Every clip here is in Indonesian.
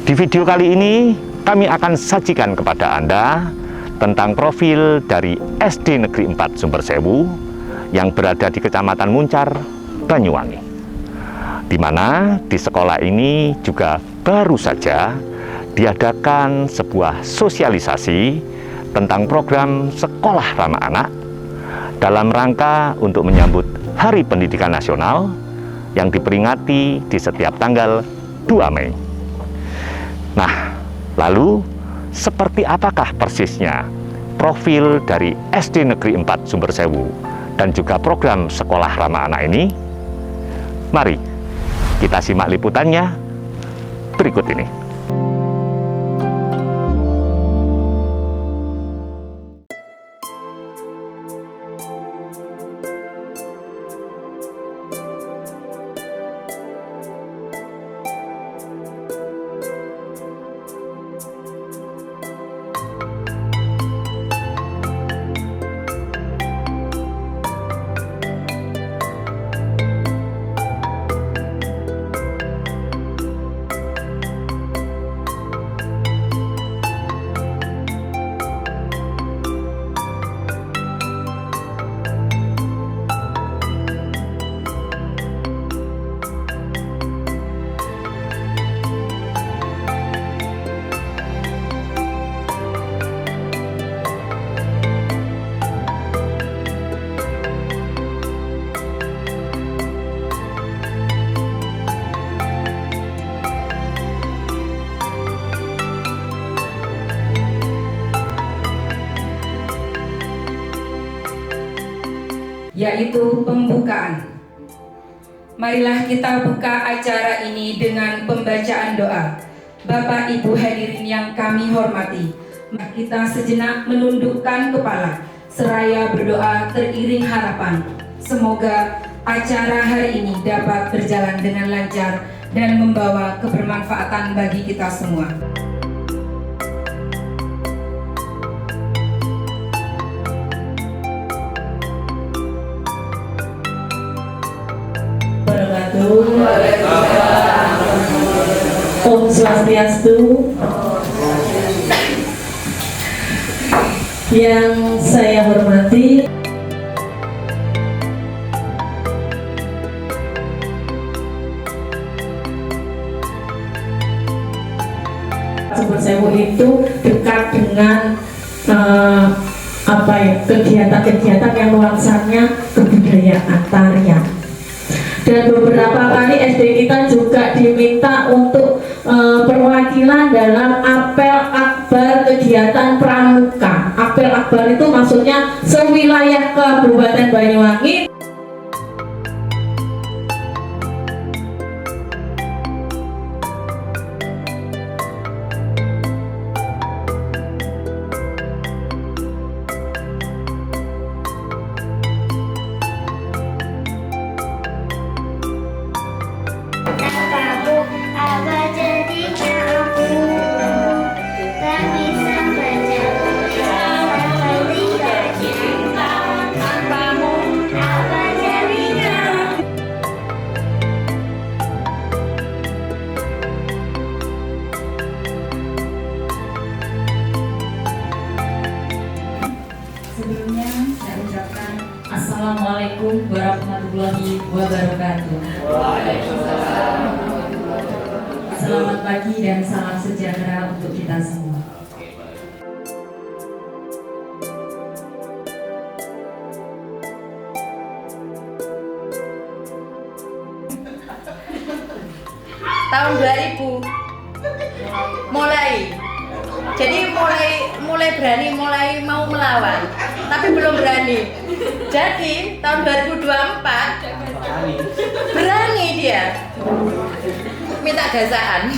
Di video kali ini kami akan sajikan kepada Anda tentang profil dari SD Negeri 4 Sumbersewu yang berada di Kecamatan Muncar, Banyuwangi. Di mana di sekolah ini juga baru saja diadakan sebuah sosialisasi tentang program Sekolah Ramah Anak dalam rangka untuk menyambut Hari Pendidikan Nasional yang diperingati di setiap tanggal 2 Mei. Nah, lalu seperti apakah persisnya profil dari SD Negeri 4 Sumbersewu dan juga program Sekolah Ramah Anak ini? Mari kita simak liputannya berikut ini. Yaitu pembukaan. Marilah kita buka acara ini dengan pembacaan doa. Bapak Ibu hadirin yang kami hormati, kita sejenak menundukkan kepala seraya berdoa teriring harapan. Semoga acara hari ini dapat berjalan dengan lancar dan membawa kebermanfaatan bagi kita semua. Om Swastiastu. Yang saya hormati Sumbersewu itu dekat dengan kegiatan-kegiatan yang nuansanya kebudayaan tarian. Dan beberapa kali SD kita juga diminta untuk perwakilan dalam apel akbar kegiatan pramuka. Apel akbar itu maksudnya sewilayah Kabupaten Banyuwangi. Apa jadinya aku tak bisa baca tulisan seperti cinta tanpamu? Apa jadinya? Sebelumnya saya ucapkan Assalamualaikum warahmatullahi wabarakatuh. Selamat pagi dan salam sejahtera untuk kita semua. Tahun 2000 mulai. Jadi mulai berani, mulai mau melawan, tapi belum berani. Jadi tahun 2024 berani dia minta gasaan.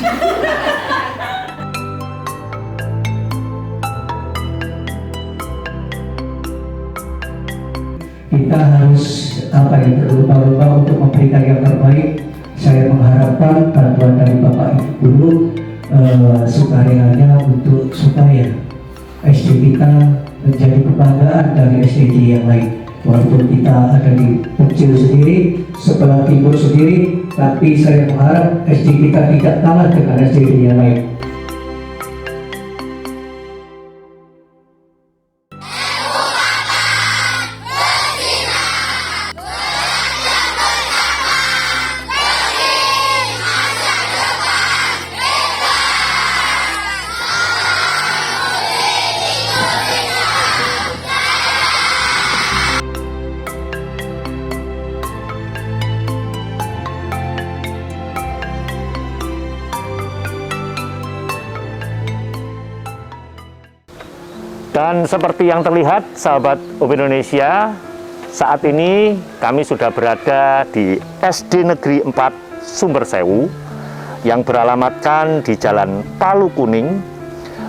Kita harus berlomba-lomba untuk memberikan yang terbaik. Saya mengharapkan bantuan dari Bapak Ibu Guru sukareanya untuk supaya SD kita menjadi kebanggaan dari SD yang lain. Walaupun kita ada di Pecil sendiri, sebelah timur sendiri, tapi saya mengharap SD kita tidak kalah dengan SD yang lain. Dan seperti yang terlihat, sahabat UP Indonesia, saat ini kami sudah berada di SD Negeri 4 Sumbersewu yang beralamatkan di Jalan Palu Kuning,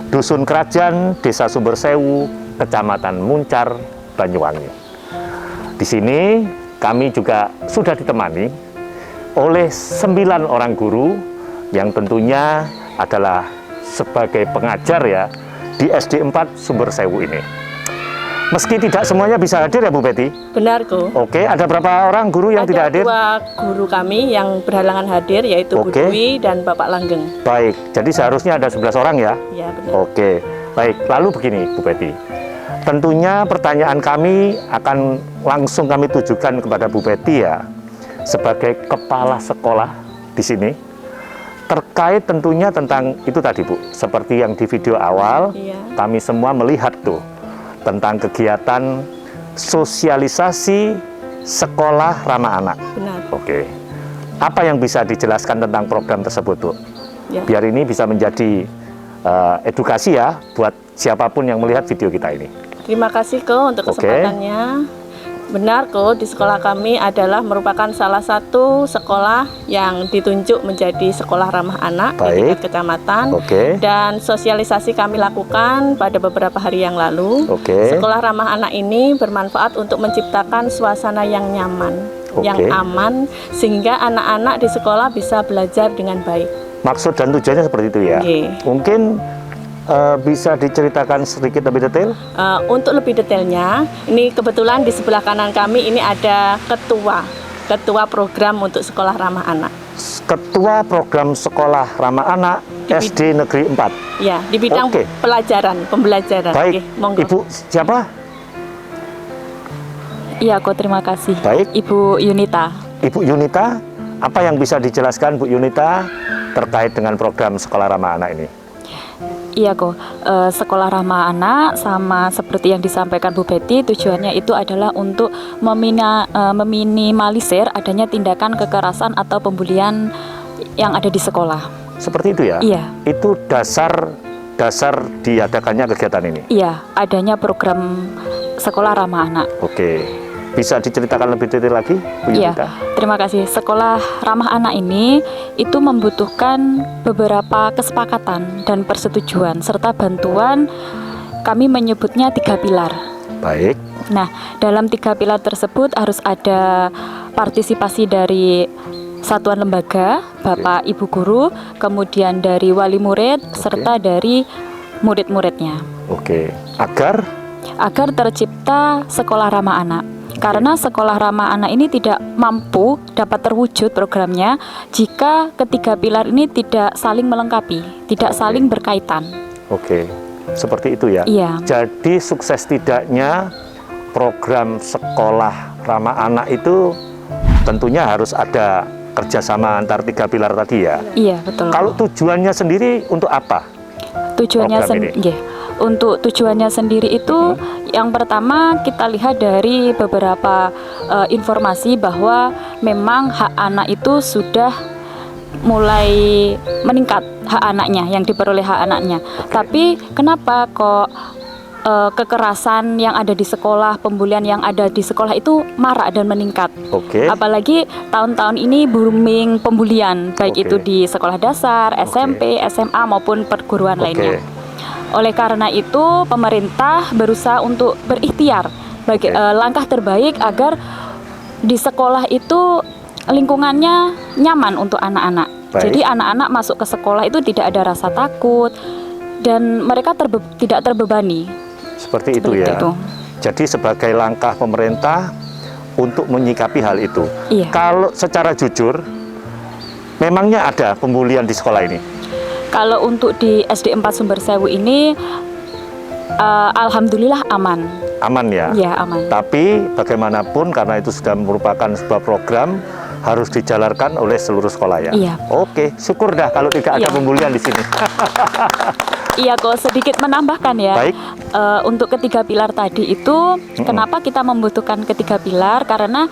Dusun Kerajaan, Desa Sumbersewu, Kecamatan Muncar, Banyuwangi. Di sini kami juga sudah ditemani oleh 9 orang guru yang tentunya adalah sebagai pengajar ya di SD 4 Sumbersewu ini. Meski tidak semuanya bisa hadir ya Bu Betty? Benar, Ko. Oke, ada berapa orang guru yang tidak hadir? Ada 2 guru kami yang berhalangan hadir, yaitu Bu Oke. Dwi dan Bapak Langgeng. Baik, jadi seharusnya ada 11 orang ya? Ya, benar. Oke, baik. Lalu begini Bu Betty, tentunya pertanyaan kami akan langsung kami tujukan kepada Bu Betty ya, sebagai kepala sekolah di sini, terkait tentunya tentang itu tadi Bu, seperti yang di video awal, Iya. kami semua melihat tuh, tentang kegiatan sosialisasi sekolah ramah anak. Benar. Oke, apa yang bisa dijelaskan tentang program tersebut Bu? Ya. Biar ini bisa menjadi edukasi ya, buat siapapun yang melihat video kita ini. Terima kasih, Ko, untuk Oke. kesempatannya. Benar, Ko, di sekolah kami adalah merupakan salah satu sekolah yang ditunjuk menjadi sekolah ramah anak di Baik. tingkat kecamatan. Oke. Dan sosialisasi kami lakukan pada beberapa hari yang lalu. Oke. Sekolah ramah anak ini bermanfaat untuk menciptakan suasana yang nyaman, Oke. yang aman, sehingga anak-anak di sekolah bisa belajar dengan baik. Maksud dan tujuannya seperti itu ya. Oke. Mungkin bisa diceritakan sedikit lebih detail? Untuk lebih detailnya, ini kebetulan di sebelah kanan kami ini ada ketua program untuk sekolah ramah anak. Ketua program sekolah ramah anak SD Negeri 4. Ya, di bidang Oke. pembelajaran. Baik, Oke, monggo. Ibu siapa? Iya, Ko, terima kasih. Baik. Ibu Yunita. Ibu Yunita, apa yang bisa dijelaskan Bu Yunita terkait dengan program sekolah ramah anak ini? Iya, Ko. Sekolah ramah anak sama seperti yang disampaikan Bu Betty, tujuannya itu adalah untuk meminimalisir adanya tindakan kekerasan atau pembulian yang ada di sekolah. Seperti itu ya? Iya. Itu dasar diadakannya kegiatan ini? Iya, adanya program sekolah ramah anak. Oke. Bisa diceritakan lebih detail lagi, Bu Iya, Yunita? terima kasih. Sekolah ramah anak ini itu membutuhkan beberapa kesepakatan dan persetujuan serta bantuan. Kami menyebutnya 3 pilar. Baik. Nah, dalam 3 pilar tersebut harus ada partisipasi dari satuan lembaga, Bapak Ibu guru, kemudian dari wali murid, serta dari murid-muridnya. Oke. Agar tercipta sekolah ramah anak. Karena sekolah ramah anak ini tidak mampu dapat terwujud programnya jika ketiga pilar ini tidak saling melengkapi, tidak saling berkaitan. Oke. Seperti itu ya? Iya. Jadi sukses tidaknya program sekolah ramah anak itu tentunya harus ada kerjasama antar 3 pilar tadi ya? Iya, betul. Kalau tujuannya sendiri untuk apa? Tujuannya program ini? Untuk tujuannya sendiri itu yang pertama kita lihat dari beberapa informasi bahwa memang hak anak itu sudah mulai meningkat, hak anaknya yang diperoleh hak anaknya. Tapi kenapa kok kekerasan yang ada di sekolah, pembulian yang ada di sekolah itu marak dan meningkat? Oke. Apalagi tahun-tahun ini booming pembulian, baik Oke. itu di sekolah dasar, SMP, SMA maupun perguruan lainnya. Oleh karena itu, pemerintah berusaha untuk berikhtiar bagi langkah terbaik agar di sekolah itu lingkungannya nyaman untuk anak-anak. Baik. Jadi anak-anak masuk ke sekolah itu tidak ada rasa takut dan mereka tidak terbebani. Seperti itu Seperti ya. itu. Jadi sebagai langkah pemerintah untuk menyikapi hal itu. Iya. Kalau secara jujur, memangnya ada pembulian di sekolah ini? Kalau untuk di SD 4 Sumbersewu ini, alhamdulillah aman. Aman ya? Ya, aman. Tapi bagaimanapun karena itu sudah merupakan sebuah program, harus dijalankan oleh seluruh sekolah ya? Iya. Oke, syukur dah kalau tidak ada Iya. pembulian di sini. Iya kok, sedikit menambahkan ya. Baik. Untuk ketiga pilar tadi itu, kenapa kita membutuhkan ketiga pilar? Karena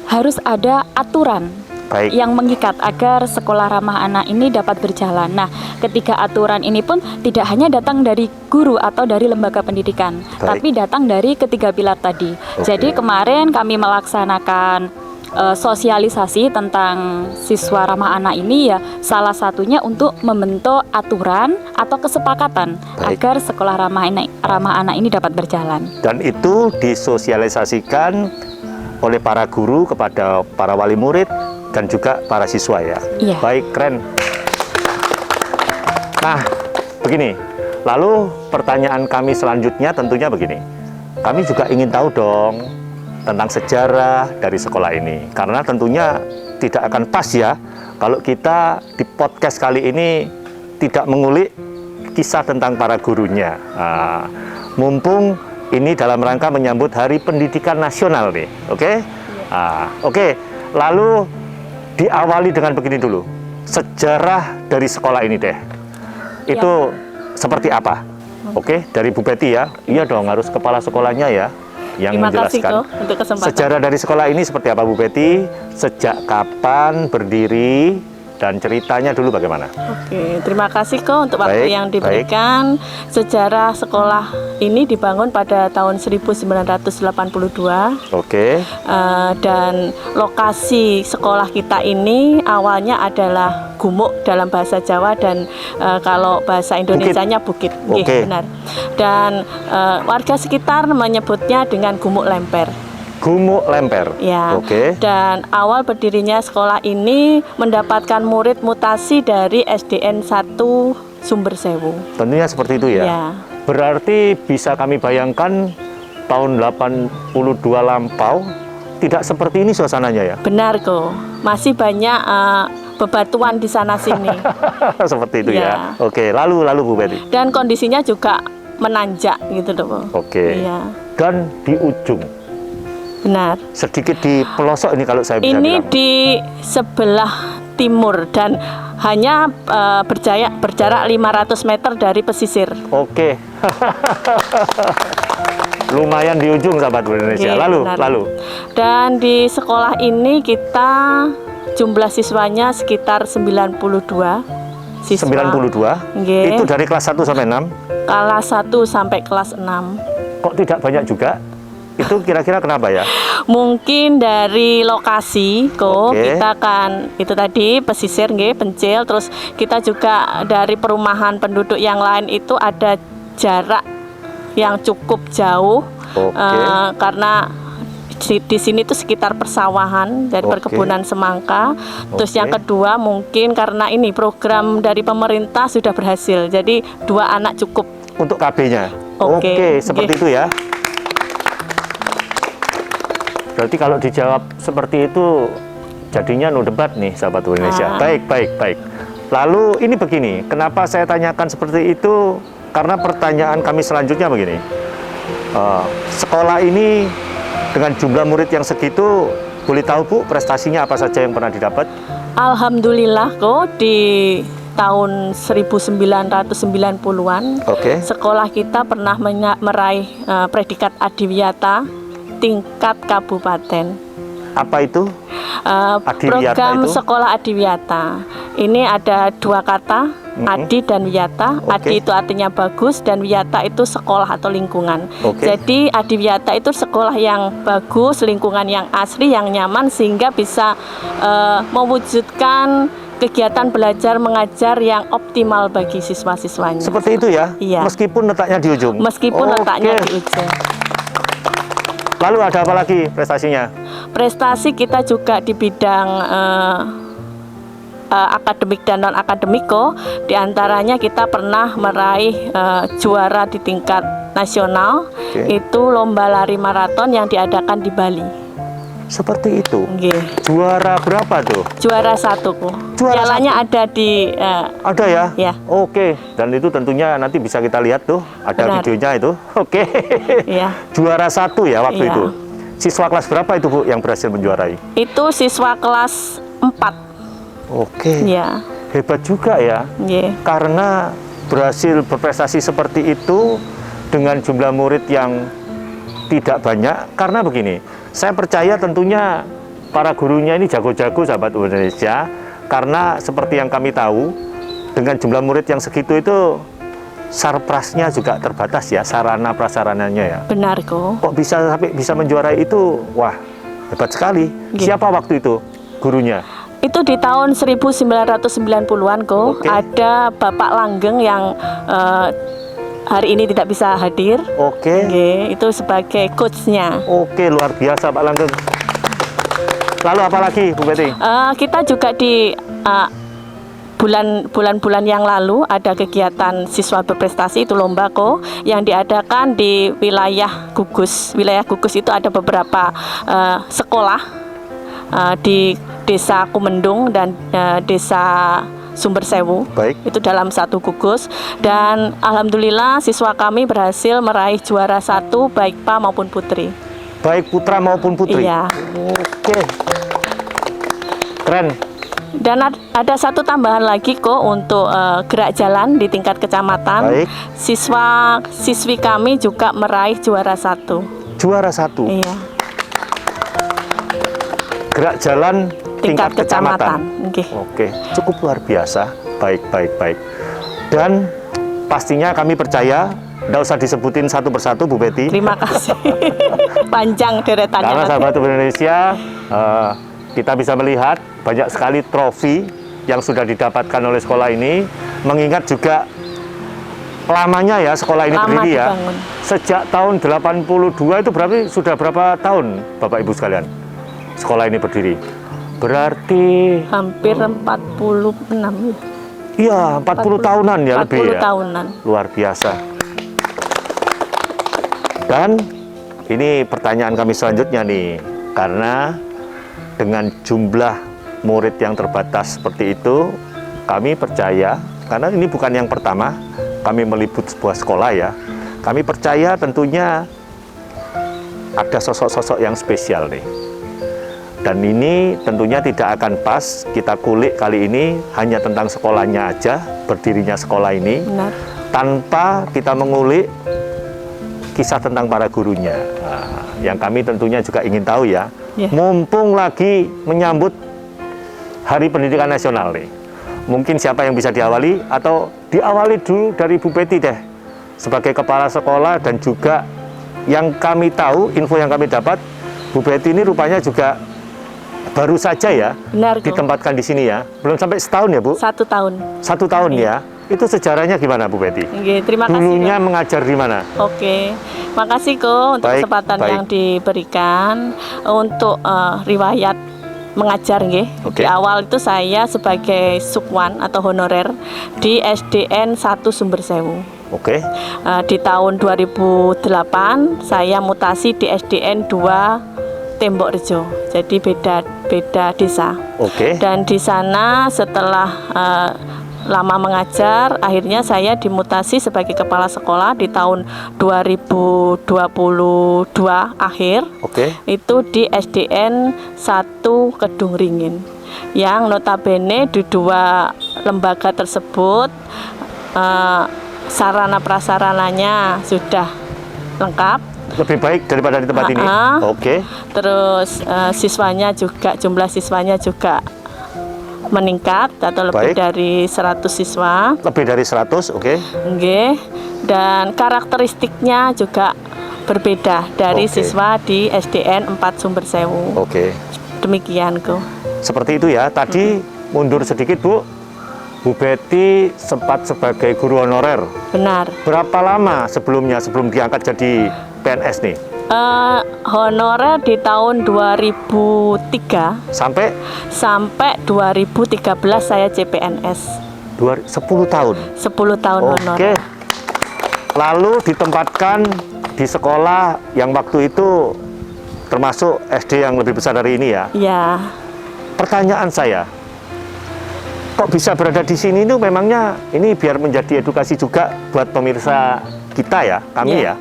harus ada aturan Baik. yang mengikat agar sekolah ramah anak ini dapat berjalan. Nah, ketiga aturan ini pun tidak hanya datang dari guru atau dari lembaga pendidikan, Baik. tapi datang dari ketiga pilar tadi. Jadi kemarin kami melaksanakan sosialisasi tentang siswa ramah anak ini ya, salah satunya untuk membentuk aturan atau kesepakatan Baik. agar sekolah ramah anak ini dapat berjalan. Dan itu disosialisasikan oleh para guru kepada para wali murid dan juga para siswa ya. Iya. Baik, keren. Nah, begini. Lalu pertanyaan kami selanjutnya tentunya begini. Kami juga ingin tahu dong tentang sejarah dari sekolah ini. Karena tentunya tidak akan pas ya kalau kita di podcast kali ini tidak mengulik kisah tentang para gurunya. Nah, mumpung ini dalam rangka menyambut Hari Pendidikan Nasional nih, oke? Oke, lalu diawali dengan begini dulu. Sejarah dari sekolah ini deh. Itu seperti apa? Oke, dari Bu Betty ya. Iya dong, harus kepala sekolahnya ya yang Terima kasih menjelaskan. Ko untuk kesempatan. Sejarah dari sekolah ini seperti apa Bu Betty? Sejak kapan berdiri dan ceritanya dulu bagaimana? Oke, terima kasih Ko untuk waktu Baik, yang diberikan. Sejarah sekolah ini dibangun pada tahun 1982. Oke. Dan lokasi sekolah kita ini awalnya adalah gumuk dalam bahasa Jawa dan kalau bahasa Indonesianya bukit. Nggih, Oke. benar. Dan warga sekitar menyebutnya dengan gumuk lemper. Gumuk Lemper. Ya. Oke. Dan awal berdirinya sekolah ini mendapatkan murid mutasi dari SDN 1 Sumbersewu. Tentunya seperti itu ya. Ya. Berarti bisa kami bayangkan tahun 82 lampau tidak seperti ini suasananya ya. Benar Ko. Masih banyak bebatuan di sana sini. Seperti itu ya. Ya. Oke, lalu Bu Betty. Dan kondisinya juga menanjak gitu loh. Oke. Iya, Dan di ujung, benar. sedikit di pelosok ini kalau saya bisa Ini bilang. di sebelah timur dan hanya berjarak 500 meter dari pesisir. Oke. Lumayan di ujung sahabat Indonesia. Oke, Lalu, benar. lalu. Dan di sekolah ini kita jumlah siswanya sekitar 92 siswa. 92. Nggih. Itu dari kelas 1 sampai 6. Kelas 1 sampai kelas 6. Kok tidak banyak juga? Itu kira-kira kenapa ya? Mungkin dari lokasi kok Oke. kita kan itu tadi pesisir nggih, Pencil, terus kita juga dari perumahan penduduk yang lain itu ada jarak yang cukup jauh. Oke. Karena di sini tuh sekitar persawahan dari Oke. perkebunan semangka. Terus Oke. yang kedua mungkin karena ini program dari pemerintah sudah berhasil. Jadi 2 anak cukup. Untuk KB-nya. Oke. Oke, seperti Oke. itu ya. Berarti kalau dijawab seperti itu jadinya no debat nih sahabat Indonesia. Baik. Lalu ini begini, kenapa saya tanyakan seperti itu? Karena pertanyaan kami selanjutnya begini. Sekolah ini dengan jumlah murid yang segitu, boleh tahu Bu prestasinya apa saja yang pernah didapat? Alhamdulillah kok di tahun 1990-an Oke. sekolah kita pernah meraih predikat adiwiyata tingkat kabupaten. Apa itu? Adiwiyata Program itu? sekolah adiwiyata ini ada 2 kata, adi dan wiyata. Oke. Adi itu artinya bagus dan wiyata itu sekolah atau lingkungan. Oke. Jadi adiwiyata itu sekolah yang bagus, lingkungan yang asri, yang nyaman sehingga bisa mewujudkan kegiatan belajar mengajar yang optimal bagi siswa-siswanya. Seperti itu ya? Iya. Meskipun letaknya di ujung? Meskipun Oke. letaknya di ujung. Lalu ada apa lagi prestasinya? Prestasi kita juga di bidang akademik dan non akademik kok. Di antaranya kita pernah meraih juara di tingkat nasional, itu lomba lari maraton yang diadakan di Bali. Seperti itu. Nggih. Juara berapa tuh? Juara 1 ku. Juara Pialanya ada di Ada ya? Ya. Oke, dan itu tentunya nanti bisa kita lihat tuh, ada Benar. videonya itu. Oke. ya. Juara 1 ya waktu Iya. itu. Siswa kelas berapa itu Bu yang berhasil menjuarai? Itu siswa kelas 4. Oke. Ya. Hebat juga ya. Nggih. Karena berhasil berprestasi seperti itu dengan jumlah murid yang tidak banyak. Karena begini, saya percaya tentunya para gurunya ini jago-jago sahabat Indonesia. Karena seperti yang kami tahu, dengan jumlah murid yang segitu itu sarprasnya juga terbatas ya, sarana prasarananya ya. Benar kok. Kok bisa sampai bisa menjuarai itu? Wah, hebat sekali. Nggih. Siapa waktu itu gurunya? Itu di tahun 1990-an kok. Oke. Ada Bapak Langgeng yang hari ini tidak bisa hadir. Oke. Nggih, itu sebagai coachnya. Oke, luar biasa Pak Langgeng. Lalu apa lagi Bu Betty? Kita juga di bulan-bulan yang lalu ada kegiatan siswa berprestasi, itu lomba kok yang diadakan di wilayah Gugus. Wilayah Gugus itu ada beberapa sekolah di Desa Kumendung dan Desa Sumber Sewu. Baik. Itu dalam satu gugus, dan alhamdulillah siswa kami berhasil meraih juara 1 baik Pa maupun Putri. Baik putra maupun putri. Iya. Oke. Keren. Dan ada satu tambahan lagi kok untuk gerak jalan di tingkat kecamatan. Baik. Siswi kami juga meraih juara 1. Juara 1. Iya. Gerak jalan tingkat kecamatan. Oke. Oke, cukup luar biasa. Baik. Dan pastinya kami percaya, tidak usah disebutin satu persatu Bu Betty. Terima kasih. Panjang deretannya. Karena nanti. sahabat Indonesia, kita bisa melihat banyak sekali trofi yang sudah didapatkan oleh sekolah ini. Mengingat juga lamanya ya sekolah ini Lama berdiri ya. dibangun. Sejak tahun 82 itu berarti sudah berapa tahun Bapak Ibu sekalian sekolah ini berdiri? Berarti Hampir 46. iya 40 tahunan ya lebih 40 ya. tahunan. Luar biasa. Dan ini pertanyaan kami selanjutnya nih, karena dengan jumlah murid yang terbatas seperti itu, kami percaya, karena ini bukan yang pertama kami meliput sebuah sekolah ya, kami percaya tentunya ada sosok-sosok yang spesial nih. Dan ini tentunya tidak akan pas kita kulik kali ini hanya tentang sekolahnya aja, berdirinya sekolah ini, Benar. tanpa kita mengulik kisah tentang para gurunya. Nah, yang kami tentunya juga ingin tahu ya, Ya. mumpung lagi menyambut Hari Pendidikan Nasional nih, mungkin siapa yang bisa diawali, atau diawali dulu dari Bu Betty deh, sebagai kepala sekolah. Dan juga yang kami tahu, info yang kami dapat, Bu Betty ini rupanya juga baru saja ya Benar kok. ditempatkan di sini ya, belum sampai setahun ya Bu? 1 tahun. 1 tahun ya. Itu sejarahnya gimana Bu Betty? Oke, terima kasih. Dulunya Kok. mengajar di mana? Oke, makasih kok untuk Baik, kesempatan baik. yang diberikan untuk riwayat mengajar nggih. Oke. Di awal itu saya sebagai sukwan atau honorer di SDN 1 Sumber Sewu. Oke. Di tahun 2008 saya mutasi di SDN 2 Tembok Rejo. Jadi beda desa. Oke. Dan di sana setelah lama mengajar, akhirnya saya dimutasi sebagai kepala sekolah di tahun 2022 akhir. Oke. Itu di SDN 1 Kedung Ringin, yang notabene di 2 lembaga tersebut sarana prasarananya sudah lengkap. Lebih baik daripada di tempat ini. Oke. Terus jumlah siswanya juga meningkat atau lebih Baik. dari 100 siswa. Lebih dari 100, oke. Nggih. Dan karakteristiknya juga berbeda dari Oke. siswa di SDN 4 Sumber Sewu. Oke. Demikian kok. Seperti itu ya. Tadi mundur sedikit Bu. Bu Betty sempat sebagai guru honorer. Benar. Berapa lama sebelum diangkat jadi PNS nih? Honorer di tahun 2003 Sampai sampai 2013 saya CPNS. 10 tahun. 10 tahun Oke. honorer. lalu ditempatkan di sekolah yang waktu itu termasuk SD yang lebih besar dari ini ya. Ya, Pertanyaan saya, kok bisa berada di sini itu memangnya ini biar menjadi edukasi juga buat pemirsa kita ya, kami Ya. ya.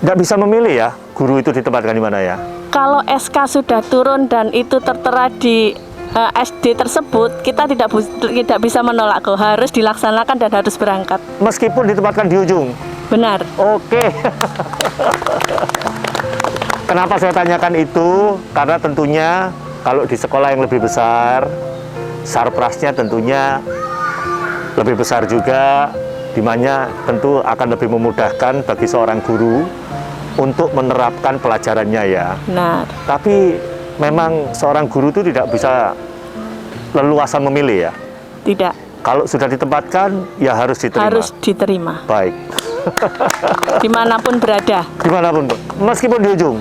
Nggak bisa memilih ya, guru itu ditempatkan di mana ya. kalau SK sudah turun dan itu tertera di SD tersebut, kita tidak bisa menolak kok, harus dilaksanakan dan harus berangkat. Meskipun ditempatkan di ujung. Benar. Oke. Kenapa saya tanyakan itu? Karena tentunya kalau di sekolah yang lebih besar, sarprasnya tentunya lebih besar juga, di mana tentu akan lebih memudahkan bagi seorang guru untuk menerapkan pelajarannya ya. Benar. Tapi memang seorang guru itu tidak bisa leluasa memilih ya. Tidak. Kalau sudah ditempatkan, ya harus diterima. Harus diterima. Baik. Dimanapun berada, Dimanapun, meskipun di ujung.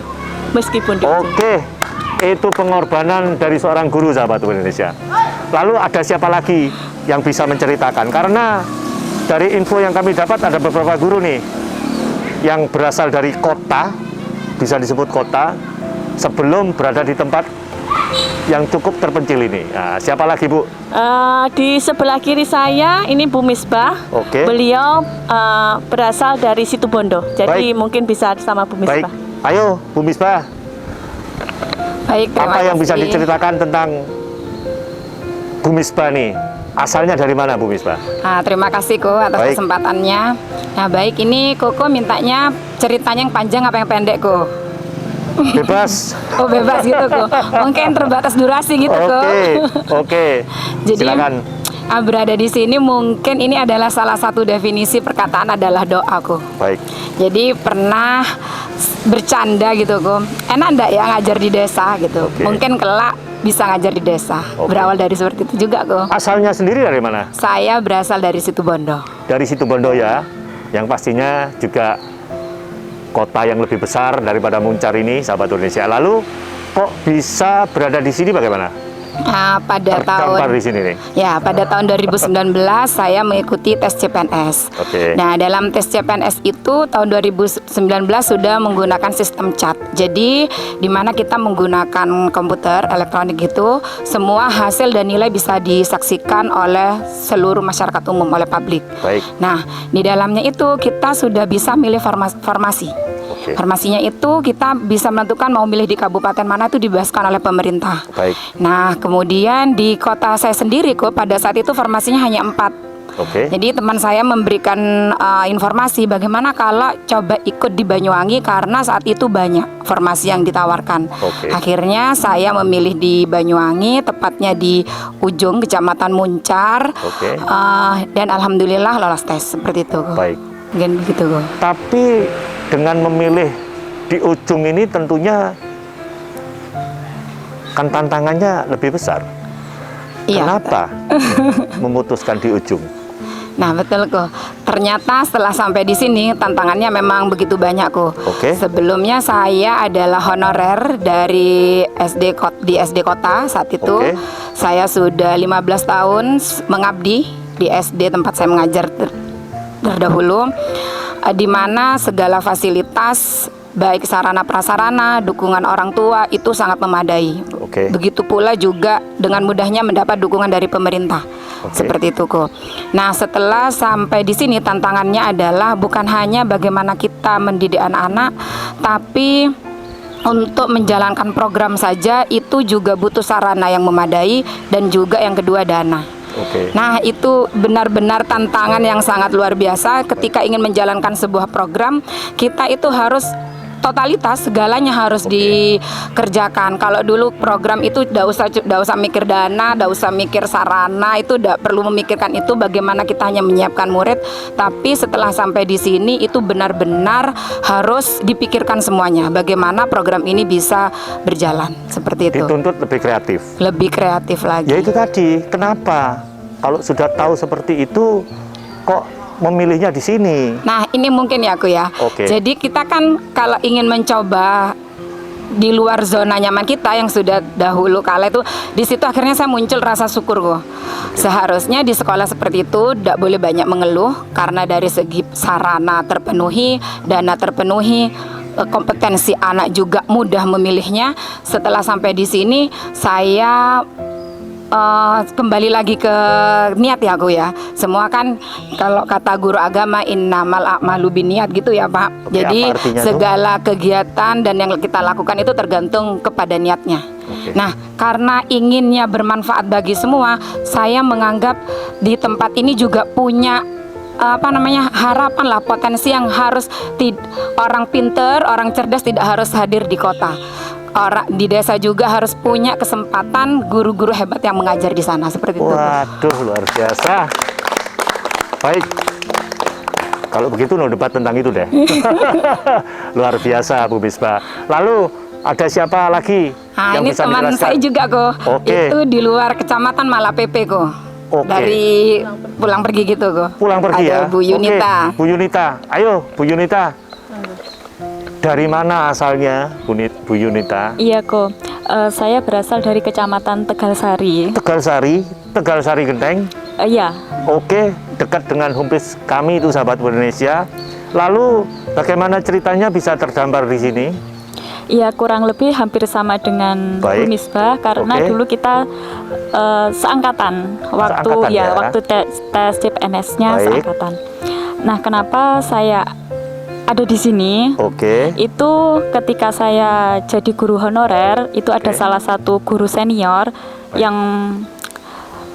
meskipun di ujung. Oke, itu pengorbanan dari seorang guru, sahabat Indonesia. Lalu ada siapa lagi yang bisa menceritakan? Karena dari info yang kami dapat ada beberapa guru nih yang berasal dari kota, bisa disebut kota, sebelum berada di tempat yang cukup terpencil ini. Nah, siapa lagi, Bu? Di sebelah kiri saya ini Bu Misbah. Oke. Beliau berasal dari Situbondo. Jadi Baik. mungkin bisa sama Bu Baik, Misbah. ayo Bu Misbah, Baik, terima apa yang bisa kasih. diceritakan tentang Bu Misbah nih? Asalnya dari mana Bu Misbah? Nah, terima kasih Ko atas Baik. kesempatannya. Nah, baik, ini Koko mintanya ceritanya yang panjang apa yang pendek Ko? Bebas. Oh, bebas gitu Ko. Mungkin terbatas durasi gitu Ko. Oke. Jadi Silakan. berada di sini mungkin ini adalah salah satu definisi perkataan adalah doa Ko. Baik. Jadi pernah bercanda gitu Ko. Enak enggak ya ngajar di desa gitu. Oke. Mungkin kelak bisa ngajar di desa. Oke. Berawal dari seperti itu juga Ko. Asalnya sendiri dari mana? Saya berasal dari Situbondo. Dari Situbondo ya, yang pastinya juga kota yang lebih besar daripada Muncar ini, sahabat Indonesia. Lalu kok bisa berada di sini bagaimana? Nah, pada Terdampar tahun di sini nih. ya pada tahun 2019 saya mengikuti tes CPNS. Oke. Nah, dalam tes CPNS itu tahun 2019 sudah menggunakan sistem chat. Jadi di mana kita menggunakan komputer elektronik itu, semua hasil dan nilai bisa disaksikan oleh seluruh masyarakat umum, oleh publik. Baik. Nah, di dalamnya itu kita sudah bisa milih formasi. Oke. Formasinya itu kita bisa menentukan mau milih di kabupaten mana, itu dibebaskan oleh pemerintah. Baik. Nah, kemudian di kota saya sendiri kok pada saat itu formasinya hanya 4. Oke. Jadi teman saya memberikan informasi bagaimana kalau coba ikut di Banyuwangi karena saat itu banyak formasi yang ditawarkan. Oke. Akhirnya saya memilih di Banyuwangi, tepatnya di ujung Kecamatan Muncar. Oke. Dan alhamdulillah lolos tes seperti itu. Baik. Mungkin begitu kok. Tapi dengan memilih di ujung ini tentunya kan tantangannya lebih besar. Iya. Kenapa memutuskan di ujung? Nah, betul kok. Ternyata setelah sampai di sini tantangannya memang begitu banyak kok. Oke. Sebelumnya saya adalah honorer dari di SD Kota saat itu. Oke. Saya sudah 15 tahun mengabdi di SD tempat saya mengajar terdahulu, di mana segala fasilitas baik sarana prasarana, dukungan orang tua itu sangat memadai. Oke. Begitu pula juga dengan mudahnya mendapat dukungan dari pemerintah. Oke. Seperti itu kok. Nah, setelah sampai di sini tantangannya adalah bukan hanya bagaimana kita mendidik anak-anak, tapi untuk menjalankan program saja itu juga butuh sarana yang memadai dan juga yang kedua dana. Oke. Nah, itu benar-benar tantangan yang sangat luar biasa ketika ingin menjalankan sebuah program. Kita itu harus totalitas, segalanya harus dikerjakan. Kalau dulu program itu tidak usah mikir dana, tidak usah mikir sarana, itu tidak perlu memikirkan itu, bagaimana kita hanya menyiapkan murid. Tapi setelah sampai di sini itu benar-benar harus dipikirkan semuanya, bagaimana program ini bisa berjalan seperti itu. Dituntut lebih kreatif. Lebih kreatif lagi. Ya itu tadi, kenapa kalau sudah tahu seperti itu kok memilihnya di sini? Nah, ini mungkin ya aku ya. Oke. Jadi kita kan kalau ingin mencoba di luar zona nyaman kita yang sudah dahulu kala itu, di situ akhirnya saya muncul rasa syukur kok. Seharusnya di sekolah seperti itu tidak boleh banyak mengeluh karena dari segi sarana terpenuhi, dana terpenuhi, kompetensi anak juga mudah memilihnya. Setelah sampai di sini saya kembali lagi ke niat ya aku ya. Semua kan kalau kata guru agama innamal a'malu binniyat gitu ya Pak. Oke, jadi apa artinya segala kegiatan dan yang kita lakukan itu tergantung kepada niatnya. Oke. Nah, karena inginnya bermanfaat bagi semua, saya menganggap di tempat ini juga punya harapan lah, potensi yang harus orang pinter, orang cerdas tidak harus hadir di kota. Orang di desa juga harus punya kesempatan guru-guru hebat yang mengajar di sana seperti itu. Waduh, luar biasa. Baik. Kalau begitu no debat tentang itu deh. Luar biasa Bu Misbah. Lalu ada siapa lagi Nah, yang ini bisa teman dijelaskan? saya juga kok. Oke. Itu di luar kecamatan Malapepe kok. Oke. Dari pulang pergi gitu kok. Pulang pergi ya. Ada Bu Yunita. Oke, Bu Yunita. Ayo Bu Yunita. Dari mana asalnya Bu Yunita? Iya kok, saya berasal dari Kecamatan Tegalsari. Tegalsari Genteng. Iya, Oke, dekat dengan homebase kami itu Sahabat Indonesia. Lalu bagaimana ceritanya bisa tergambar di sini? iya kurang lebih hampir sama dengan Baik. Bu Misbah karena Oke. dulu kita seangkatan waktu Seangkatan ya. waktu tes CPNS-nya Baik. seangkatan. Nah, kenapa saya ada di sini? Oke. Itu ketika saya jadi guru honorer, itu ada Oke. salah satu guru senior yang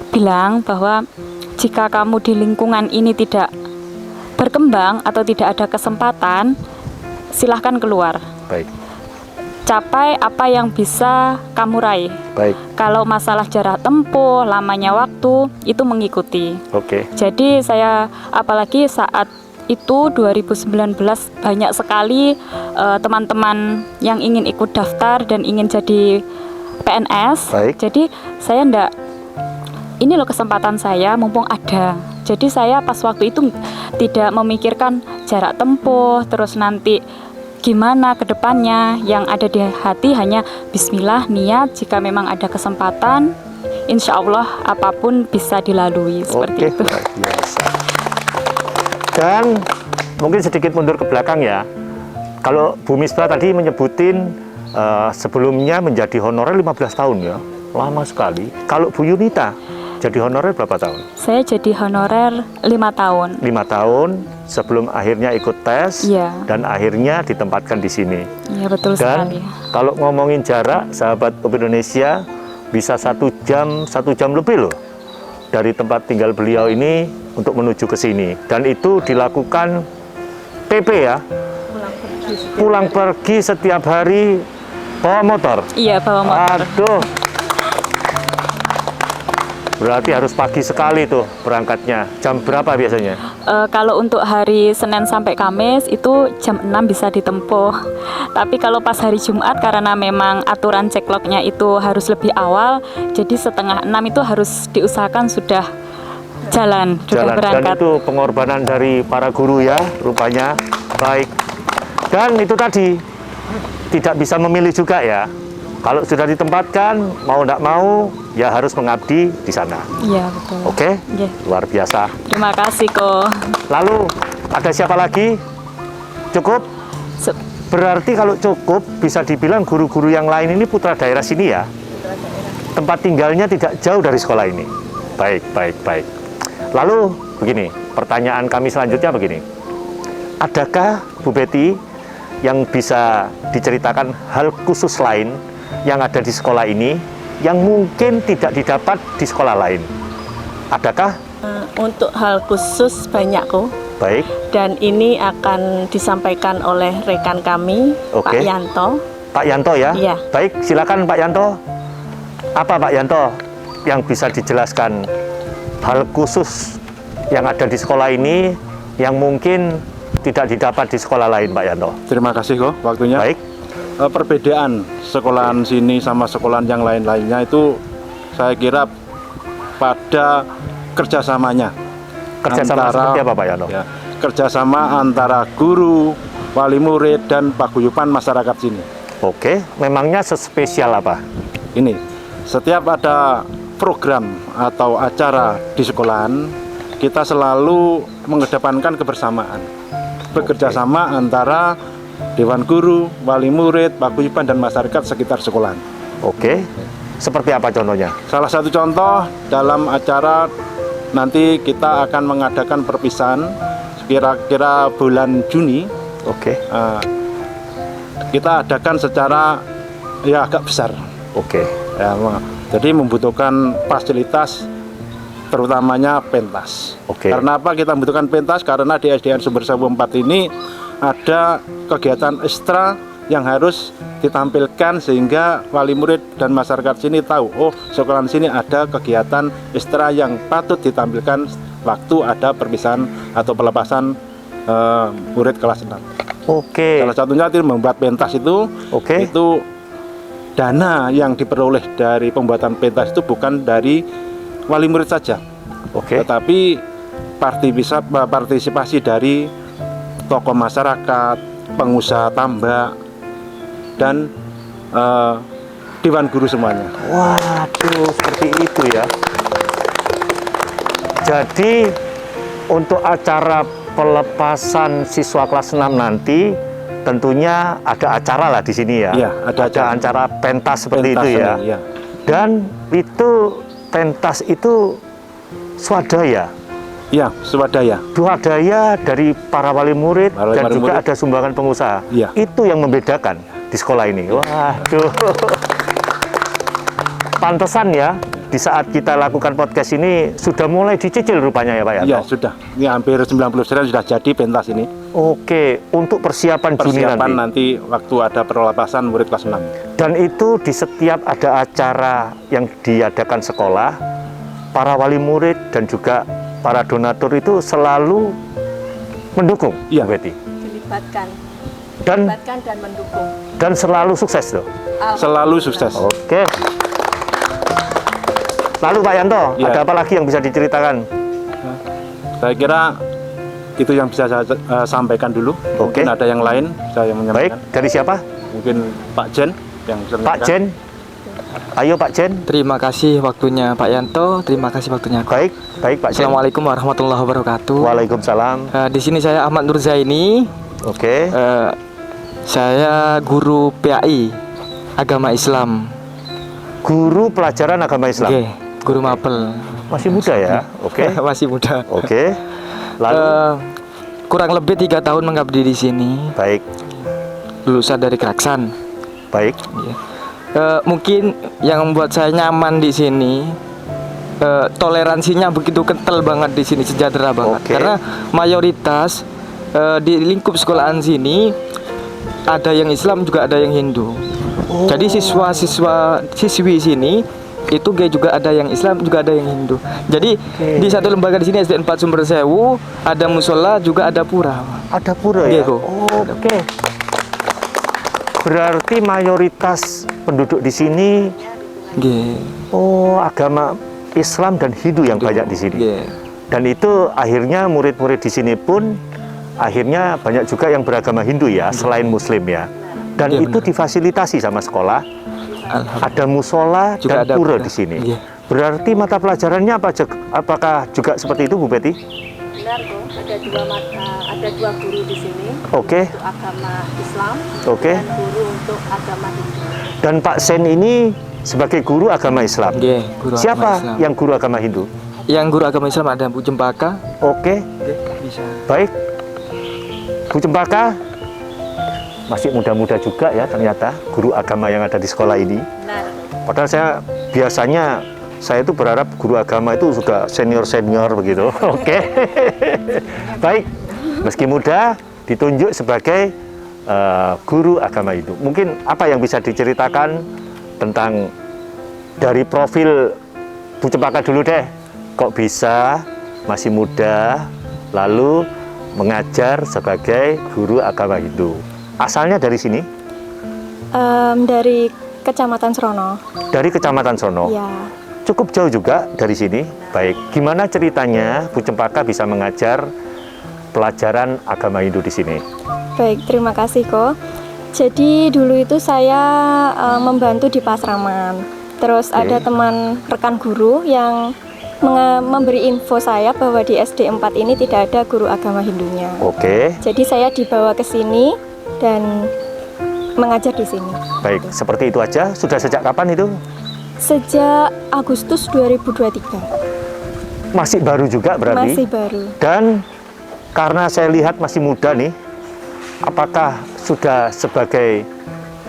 bilang bahwa jika kamu di lingkungan ini tidak berkembang atau tidak ada kesempatan, silahkan keluar. Baik. Capai apa yang bisa kamu raih. Baik. Kalau masalah jarak tempuh, lamanya waktu, itu mengikuti. Oke. Jadi saya apalagi saat itu 2019 banyak sekali teman-teman yang ingin ikut daftar dan ingin jadi PNS. Baik. Jadi saya ini loh kesempatan saya mumpung ada. Jadi saya pas waktu itu tidak memikirkan jarak tempuh, terus nanti gimana ke depannya. Yang ada di hati hanya bismillah, niat, jika memang ada kesempatan, insya Allah apapun bisa dilalui seperti Oke, itu. luar biasa. Dan mungkin sedikit mundur ke belakang ya. Kalau Bu Misbah tadi menyebutin sebelumnya menjadi honorer 15 tahun ya. Lama sekali. Kalau Bu Yunita jadi honorer berapa tahun? Saya jadi honorer 5 tahun. 5 tahun sebelum akhirnya ikut tes Iya. dan akhirnya ditempatkan di sini. Iya betul Dan sekali. kalau ngomongin jarak, Sahabat Indonesia bisa 1 jam lebih loh dari tempat tinggal beliau ini untuk menuju ke sini. Dan itu dilakukan PP ya, pulang pergi setiap hari bawa motor. Iya bawa motor. Aduh, berarti harus pagi sekali tuh berangkatnya. Jam berapa biasanya? Kalau untuk hari Senin sampai Kamis itu jam 6 bisa ditempuh. Tapi kalau pas hari Jumat karena memang aturan cekloknya itu harus lebih awal, jadi setengah 6 itu harus diusahakan sudah jalan, sudah Dan berangkat. itu pengorbanan dari para guru ya, rupanya. Baik. Dan itu tadi tidak bisa memilih juga ya. Kalau sudah ditempatkan, mau tidak mau, ya harus mengabdi di sana. Iya betul. Oke? Iya. Luar biasa. Terima kasih kok. Lalu, ada siapa lagi? Cukup? Se- Berarti kalau cukup, bisa dibilang guru-guru yang lain ini putra daerah sini ya? Tempat tinggalnya tidak jauh dari sekolah ini. Baik, baik, baik. Lalu, begini, pertanyaan kami selanjutnya begini. Adakah Bu Betty yang bisa diceritakan hal khusus lain yang ada di sekolah ini yang mungkin tidak didapat di sekolah lain? Adakah? Untuk hal khusus banyak kok. Baik, Dan ini akan disampaikan oleh rekan kami, Oke. Pak Yanto. Pak Yanto ya? Iya. Baik, silakan Pak Yanto. Apa Pak Yanto yang bisa dijelaskan hal khusus yang ada di sekolah ini yang mungkin tidak didapat di sekolah lain, Pak Yanto? Terima kasih kok waktunya. Baik, Perbedaan sekolahan sini sama sekolahan yang lain-lainnya itu saya kira pada kerjasamanya. kerjasama seperti apa Pak Yanto? Ya, kerjasama antara guru, wali murid, dan paguyuban masyarakat sini. Oke, memangnya sespesial apa? Ini, setiap ada program atau acara di sekolahan, kita selalu mengedepankan kebersamaan. Bekerja sama antara Dewan Guru, wali murid, paguyuban, dan masyarakat sekitar sekolahan. Oke, seperti apa contohnya? Salah satu contoh dalam acara nanti kita akan mengadakan perpisahan kira-kira bulan Juni. Oke, Kita adakan secara ya agak besar. oke, Ya, jadi membutuhkan fasilitas terutamanya pentas. Oke. Karena apa kita membutuhkan pentas? Karena di SDN Sumber Sewu 4 ini ada kegiatan ekstra yang harus ditampilkan sehingga wali murid dan masyarakat sini tahu, oh sekolah sini ada kegiatan ekstra yang patut ditampilkan waktu ada perpisahan atau pelepasan murid kelas 6. oke, Salah satunya itu membuat pentas itu. Oke. Itu dana yang diperoleh dari pembuatan pentas itu bukan dari wali murid saja, oke, tetapi partisipasi dari tokoh masyarakat, pengusaha tambak, dan Dewan Guru semuanya. Waduh, seperti itu ya. Jadi untuk acara pelepasan siswa kelas 6 nanti tentunya ada acara lah di sini ya. Iya, ada acara pentas seperti Pentas itu ya. seni, ya. Dan itu pentas itu swadaya. Iya, swadaya. Swadaya dari para wali murid Wali dan juga murid. ada sumbangan pengusaha. Iya. Itu yang membedakan di sekolah ini. Waduh. Pantesan ya, di saat kita lakukan podcast ini sudah mulai dicicil rupanya ya Pak Yanto? Iya, sudah. Ini hampir 90% sudah jadi pentas ini. Oke, untuk persiapan Juni Persiapan nanti. nanti waktu ada pelepasan murid kelas 6. Dan itu di setiap ada acara yang diadakan sekolah, para wali murid dan juga para donatur itu selalu mendukung, Iya. Bu Betty. Dilibatkan, Dan dan mendukung. dan selalu sukses loh. Selalu sukses. Oke. Lalu Pak Yanto, Iya. ada apa lagi yang bisa diceritakan? Saya kira itu yang bisa saya sampaikan dulu. Oke. Mungkin ada yang lain saya Baik, menyampaikan. dari siapa? Mungkin Pak Jen yang bisa Pak menyampaikan. Jen. Ayo Pak Jen. Terima kasih waktunya Pak Yanto, terima kasih waktunya. Baik, baik Pak Jen. Assalamualaikum warahmatullahi wabarakatuh. Waalaikumsalam. Di sini saya Ahmad Nurzaini. Oke. Saya guru PAI Agama Islam. Guru pelajaran agama Islam. Oke, guru mapel. Masih muda ya? Oke. Masih muda. Oke. Lalu Kurang lebih 3 tahun mengabdi di sini. baik, Lulusan dari Keraksan. baik. Mungkin yang membuat saya nyaman di sini, toleransinya begitu kental banget di sini, sejahtera banget. Oke. Karena mayoritas di lingkup sekolahan sini ada yang Islam juga ada yang Hindu. Jadi siswi sini itu juga ada yang Islam juga ada yang Hindu. Jadi di satu lembaga di sini SDN 4 Sumber Sewu ada musola juga ada pura. Ada pura ya? Iya, Bu. Oke. Berarti mayoritas penduduk di sini Nggih. agama Islam dan Hindu yang banyak di sini. Nggih. Dan itu akhirnya murid-murid di sini pun akhirnya banyak juga yang beragama Hindu ya, selain Muslim ya. Dan Iya, itu benar. difasilitasi sama sekolah. Alhamdulillah. Ada musola Juga dan ada pura pura. di sini. Iya. Berarti mata pelajarannya apakah juga seperti itu Bu Betty? Benar, Bu. Ada dua guru di sini. Oke. Untuk agama Islam Oke. dan guru untuk agama Hindu. Dan Pak Sen ini sebagai guru agama Islam. Nggih, guru agama Siapa Islam. yang guru agama Hindu? Yang guru agama Islam ada Bu Cempaka. Oke, Bisa. baik. Bu Cempaka masih muda-muda juga ya ternyata guru agama yang ada di sekolah ini. Benar. Padahal saya itu berharap guru agama itu sudah senior-senior begitu. Oke. Baik. Meski muda ditunjuk sebagai guru agama Hindu. Mungkin apa yang bisa diceritakan tentang dari profil Bu Cempaka dulu deh. Kok bisa masih muda lalu mengajar sebagai guru agama Hindu? Asalnya dari sini? Dari Kecamatan Srono. Dari Kecamatan Srono? Ya. Cukup jauh juga dari sini. Baik, gimana ceritanya Bu Cempaka bisa mengajar pelajaran agama Hindu di sini? Baik, terima kasih Ko. Jadi dulu itu saya membantu di Pasraman. Terus ada teman rekan guru yang memberi info saya bahwa di SD 4 ini tidak ada guru agama Hindunya. Jadi saya dibawa ke sini dan mengajar di sini. Baik, seperti itu aja. Sudah sejak kapan itu? Sejak Agustus 2023. Masih baru juga berarti? Masih baru. Dan karena saya lihat masih muda nih, apakah sudah sebagai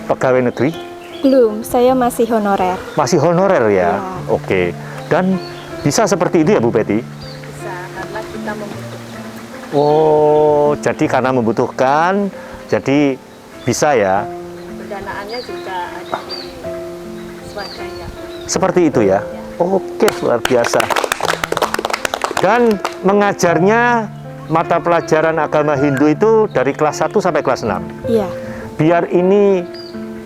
pegawai negeri? Belum, saya masih honorer. Masih honorer ya? Oke. Dan bisa seperti itu ya Bu Betty? Bisa, karena kita membutuhkan. Oh, jadi karena membutuhkan, jadi bisa ya? Pendanaannya juga ada di swadaya. Seperti itu ya? Oke, luar biasa. Dan mengajarnya mata pelajaran agama Hindu itu dari kelas 1 sampai kelas 6? Iya. Biar ini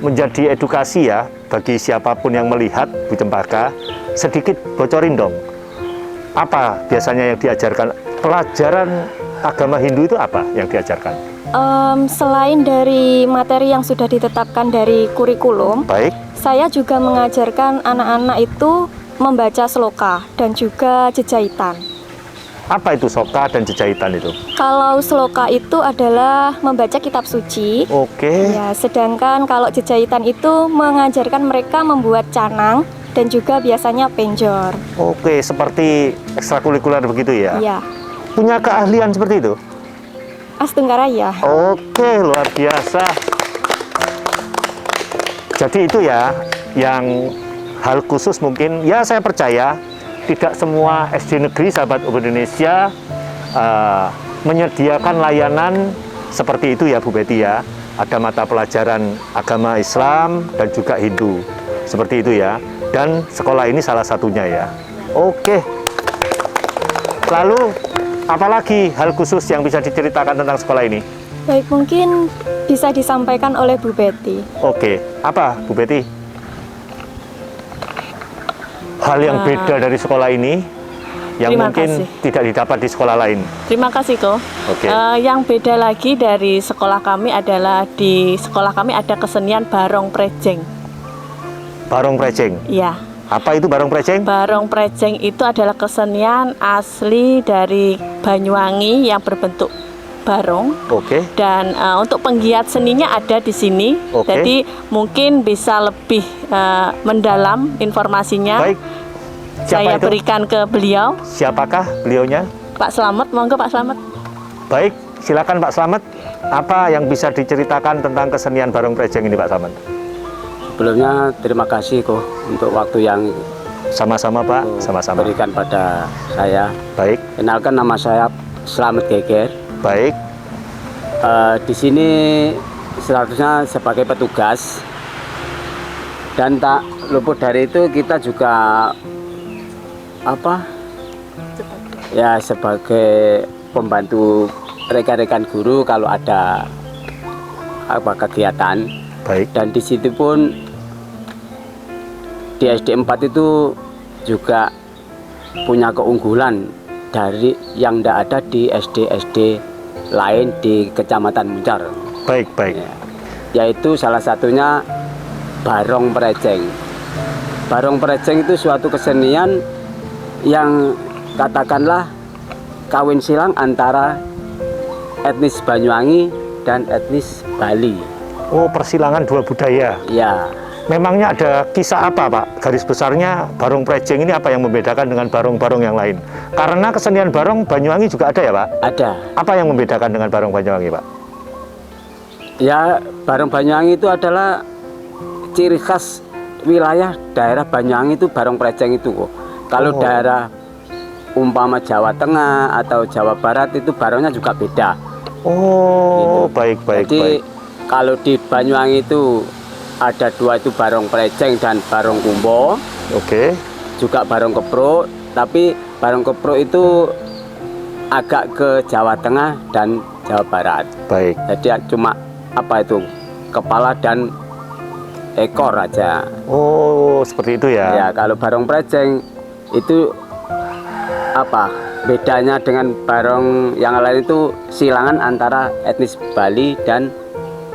menjadi edukasi ya bagi siapapun yang melihat, Bu Cempaka, sedikit bocorin dong. Apa biasanya yang diajarkan? Pelajaran agama Hindu itu apa yang diajarkan? Selain dari materi yang sudah ditetapkan dari kurikulum, saya juga mengajarkan anak-anak itu membaca sloka dan juga jejahitan. Apa itu sloka dan jejahitan itu? Kalau sloka itu adalah membaca kitab suci. Ya, sedangkan kalau jejahitan itu mengajarkan mereka membuat canang dan juga biasanya penjor. Oke, seperti ekstrakurikuler begitu ya? Iya. Punya keahlian seperti itu? Astunggaraya. Oke, luar biasa. Jadi itu ya, yang hal khusus mungkin, ya saya percaya tidak semua SD negeri sahabat Indonesia menyediakan layanan seperti itu ya Bu Betty ya. Ada mata pelajaran agama Islam dan juga Hindu. Seperti itu ya. Dan sekolah ini salah satunya ya. Oke. Lalu apalagi hal khusus yang bisa diceritakan tentang sekolah ini? Baik, mungkin bisa disampaikan oleh Bu Betty. Oke, apa Bu Betty? Hal yang beda dari sekolah ini yang mungkin tidak didapat di sekolah lain. Terima kasih Ko. Yang beda lagi dari sekolah kami adalah di sekolah kami ada kesenian barong prejeng. Barong prejeng? Iya. Apa itu barong prejeng? Barong prejeng itu adalah kesenian asli dari Banyuwangi yang berbentuk barong. Dan untuk penggiat seninya ada di sini. Jadi mungkin bisa lebih mendalam informasinya. Baik. Saya berikan ke beliau. Siapakah beliaunya? Pak Slamet, monggo Pak Slamet. Baik, silakan Pak Slamet. Apa yang bisa diceritakan tentang kesenian barong prejeng ini Pak Slamet? Sebelumnya terima kasih kok untuk waktu yang sama-sama Pak, sama-sama berikan pada saya. Baik. Kenalkan, nama saya Slamet Geger. Baik. Di sini statusnya sebagai petugas, dan tak luput dari itu kita juga ya sebagai pembantu rekan-rekan guru kalau ada kegiatan. Baik. Dan di situ pun di SD 4 itu juga punya keunggulan dari yang tidak ada di SD-SD lain di Kecamatan Muncar. Baik. Yaitu salah satunya barong prejeng. Barong prejeng itu suatu kesenian yang katakanlah kawin silang antara etnis Banyuwangi dan etnis Bali. Oh, persilangan dua budaya. Ya. Memangnya ada kisah apa Pak? Garis besarnya barong prejeng ini apa yang membedakan dengan barong-barong yang lain? Karena kesenian barong Banyuwangi juga ada ya Pak? Ada. Apa yang membedakan dengan barong Banyuwangi Pak? Ya, barong Banyuwangi itu adalah ciri khas wilayah daerah Banyuwangi itu barong prejeng itu kok. Kalau daerah umpama Jawa Tengah atau Jawa Barat itu barongnya juga beda. Oh, baik. Jadi kalau di Banyuwangi itu ada dua, itu barong prejeng dan barong kumbo. Juga barong kepruk, tapi barong kepruk itu agak ke Jawa Tengah dan Jawa Barat. Baik. Jadi cuma kepala dan ekor aja. Oh, seperti itu ya. Ya, kalau barong prejeng itu bedanya dengan barong yang lain itu silangan antara etnis Bali dan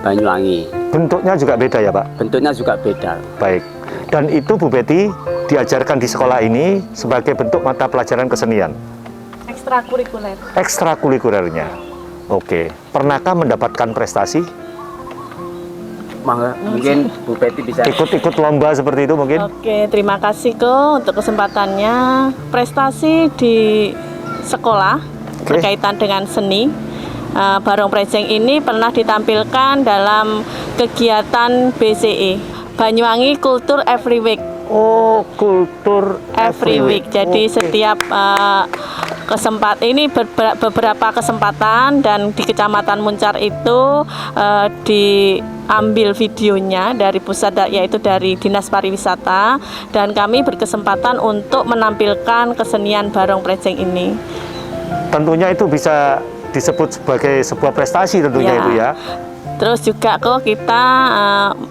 Banyuwangi. Bentuknya juga beda ya Pak? Bentuknya juga beda. Baik. Dan itu Bu Betty diajarkan di sekolah ini sebagai bentuk mata pelajaran kesenian? Ekstrakurikuler. Ekstrakurikulernya. Oke. Pernahkah mendapatkan prestasi? Mungkin Bu Betty bisa ikut lomba seperti itu mungkin? Oke, terima kasih Ko untuk kesempatannya. Prestasi di sekolah berkaitan dengan seni. Barong Project ini pernah ditampilkan dalam kegiatan BCE, Banyuwangi Culture Every Week. Oh, Culture Every Week. Jadi setiap beberapa kesempatan dan di Kecamatan Muncar itu diambil videonya dari pusat, yaitu dari Dinas Pariwisata, dan kami berkesempatan untuk menampilkan kesenian Barong Project ini. Tentunya itu bisa disebut sebagai sebuah prestasi tentunya itu ya. Terus juga kok kita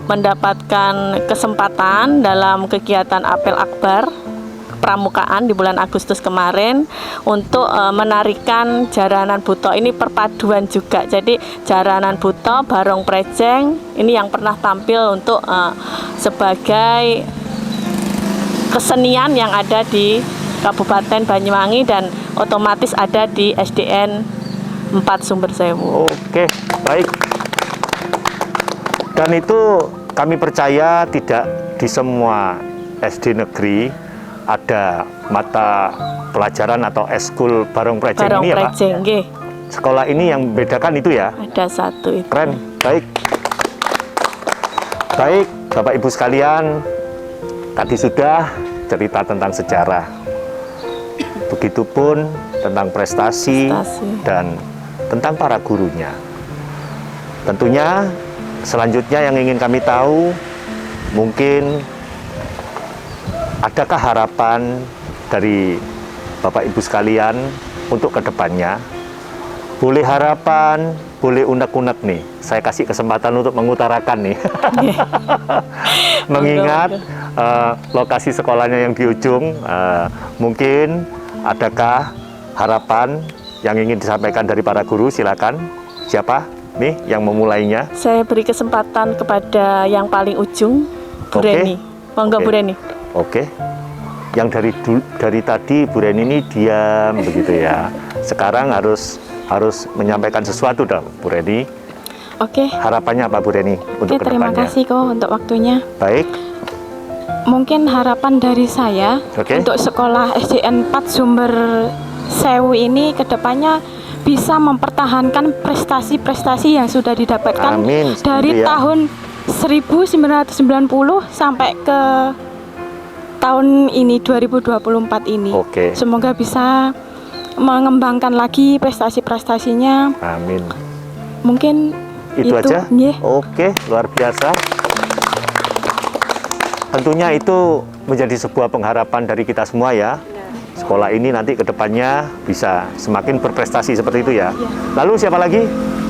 mendapatkan kesempatan dalam kegiatan Apel Akbar Pramukaan di bulan Agustus kemarin untuk menarikan Jaranan Buto. Ini perpaduan juga. Jadi Jaranan Buto, Barong Project ini yang pernah tampil untuk sebagai kesenian yang ada di Kabupaten Banyuwangi dan otomatis ada di SDN 4 Sumbersewu. Oke, baik. Dan itu kami percaya tidak di semua SD negeri ada mata pelajaran atau eskul Barong Project ini ya Pak? Nggih. Sekolah ini yang membedakan itu ya? Ada satu itu. Keren, baik. Baik, Bapak Ibu sekalian, tadi sudah cerita tentang sejarah. Begitupun tentang prestasi dan tentang para gurunya. Tentunya selanjutnya yang ingin kami tahu, mungkin adakah harapan dari Bapak Ibu sekalian untuk kedepannya? Boleh harapan, boleh unek-unek nih. Saya kasih kesempatan untuk mengutarakan nih. Mengingat lokasi sekolahnya yang di ujung, mungkin adakah harapan yang ingin disampaikan dari para guru? Silakan. Siapa nih yang memulainya? Saya beri kesempatan kepada yang paling ujung, Bu Reni. Monggo Bu Reni. Oke. Yang dari tadi Bu Reni ini diam begitu ya. Sekarang harus menyampaikan sesuatu dong, Bu Reni. Oke. Harapannya apa Bu Reni untuk kedepannya? Terima kasih kok untuk waktunya. Baik. Mungkin harapan dari saya untuk sekolah SDN 4 Sumbersewu ini kedepannya bisa mempertahankan prestasi-prestasi yang sudah didapatkan dari tahun 1990 sampai ke tahun ini 2024 ini. Semoga bisa mengembangkan lagi prestasi-prestasinya. Amin. Mungkin itu aja. Oke, luar biasa. Tentunya itu menjadi sebuah pengharapan dari kita semua ya. Sekolah ini nanti ke depannya bisa semakin berprestasi seperti itu ya. Lalu siapa lagi?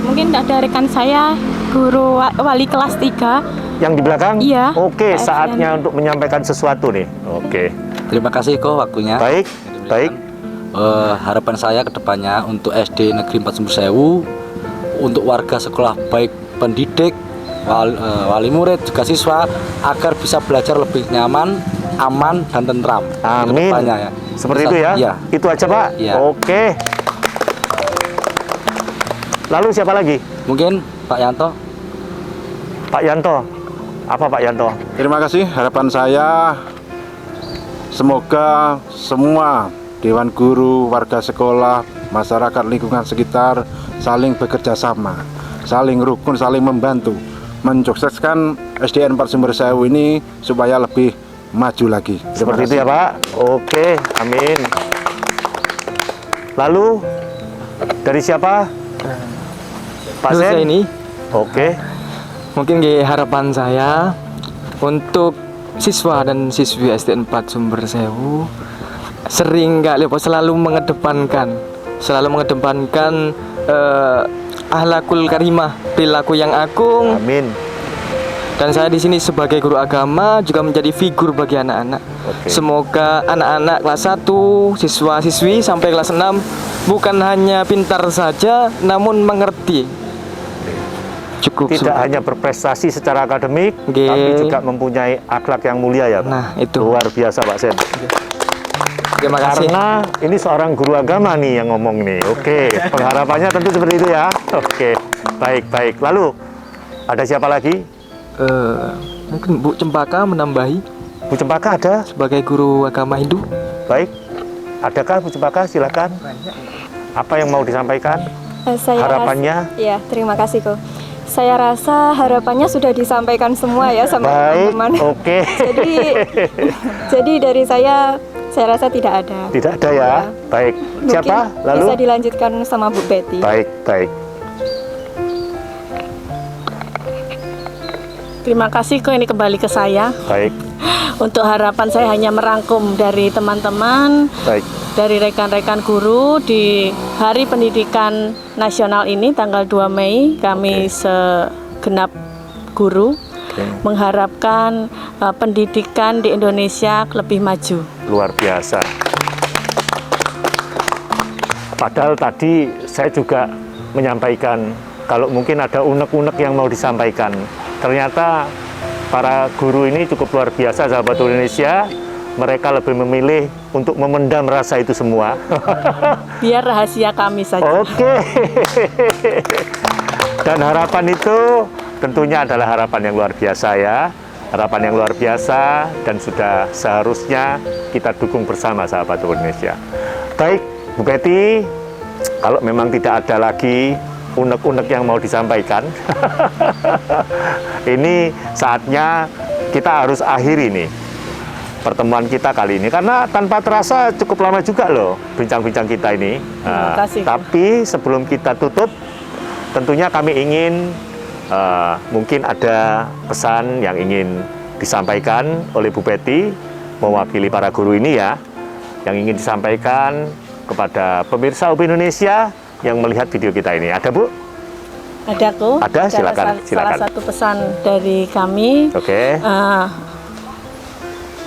Mungkin ada rekan saya, guru wali kelas 3. Yang di belakang? Iya. Oke, saatnya untuk menyampaikan sesuatu nih. Oke. Terima kasih kok waktunya. Baik, baik. Harapan saya ke depannya untuk SD Negeri 4 Sumbersewu, untuk warga sekolah baik pendidik, wali murid, juga siswa, agar bisa belajar lebih nyaman, aman, dan tentram. Amin. Ya. Seperti itu ya? Iya. Itu aja Pak? Iya. Oke. Lalu siapa lagi? Mungkin Pak Yanto. Pak Yanto. Apa Pak Yanto? Terima kasih. Harapan saya semoga semua Dewan Guru, warga sekolah, masyarakat lingkungan sekitar saling bekerja sama, saling rukun, saling membantu, mensukseskan SDN 4 Sumbersewu ini supaya lebih maju lagi. Seperti itu ya Pak? Oke, amin. Lalu dari siapa? Pak Sen? Ini. Oke. Mungkin harapan saya untuk siswa dan siswi SDN 4 Sumbersewu selalu mengedepankan akhlakul karimah, perilaku yang agung. Amin. Dan saya di sini sebagai guru agama juga menjadi figur bagi anak-anak. Semoga anak-anak kelas 1, siswa-siswi sampai kelas 6 bukan hanya pintar saja namun mengerti. tidak hanya berprestasi secara akademik, Oke. tapi juga mempunyai akhlak yang mulia ya Pak. Nah, itu. Luar biasa Pak Sen. Terima kasih. Karena ini seorang guru agama nih yang ngomong nih. Oke, pengharapannya tentu seperti itu ya. Oke, baik. Lalu ada siapa lagi? Mungkin Bu Cempaka menambahi. Bu Cempaka ada? Sebagai guru agama Hindu. Baik. Adakah Bu Cempaka? Silakan. Apa yang mau disampaikan? Harapannya? Ya, terima kasih Ko. Saya rasa harapannya sudah disampaikan semua ya sama teman-teman. Oke. Jadi dari saya rasa tidak ada. Tidak ada ya. Baik. Mungkin Siapa? Lalu? bisa dilanjutkan sama Bu Betty. Baik. Terima kasih kok ini kembali ke saya. Baik. Untuk harapan saya hanya merangkum dari teman-teman, dari rekan-rekan guru di Hari Pendidikan Nasional ini tanggal 2 Mei kami segenap guru mengharapkan pendidikan di Indonesia lebih maju. Luar biasa. Padahal tadi saya juga menyampaikan kalau mungkin ada unek-unek yang mau disampaikan. Ternyata para guru ini cukup luar biasa, sahabat Indonesia. Mereka lebih memilih untuk memendam rasa itu semua. Biar rahasia kami saja. Oke. Dan harapan itu tentunya adalah harapan yang luar biasa ya. Harapan yang luar biasa dan sudah seharusnya kita dukung bersama sahabat Indonesia. Baik, Bu Betty, kalau memang tidak ada lagi unek-unek yang mau disampaikan, ini saatnya kita harus akhiri nih pertemuan kita kali ini, karena tanpa terasa cukup lama juga loh bincang-bincang kita ini. Tapi sebelum kita tutup, tentunya kami ingin mungkin ada pesan yang ingin disampaikan oleh Bu Betty mewakili para guru ini ya, yang ingin disampaikan kepada pemirsa UB Indonesia yang melihat video kita ini. Ada Bu? Ada kok. Ada, silakan. Salah satu pesan dari kami. Oke.